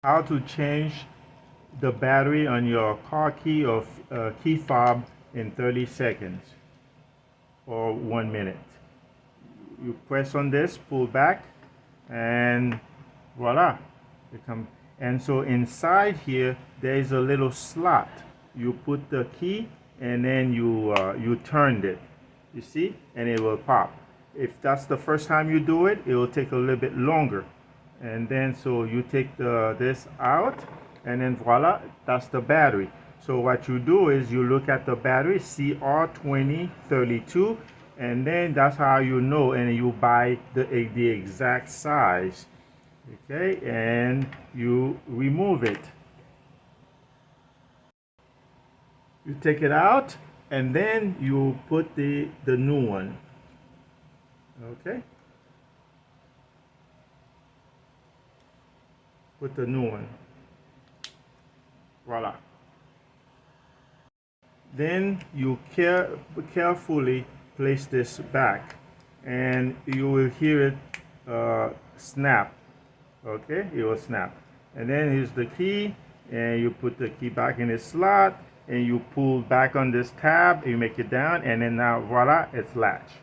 how to change the battery on your car key or key fob in 30 seconds or 1 minute. You press on this, pull back, and voila, it comes. And so inside here there is a little slot. You put the key and then you turned it, you see, and it will pop. If that's the first time you do it, it will take a little bit longer. And then so you take this out, and then voila, that's the battery. So what you do is you look at the battery, CR2032, and then that's how you know, and you buy the exact size. Okay, and you remove it. You take it out, and then you put the new one. Okay, put the new one. Voila. Then you carefully place this back, and you will hear it snap. Okay, it will snap. And then here's the key, and you put the key back in its slot, and you pull back on this tab, you make it down, and then now voila, it's latched.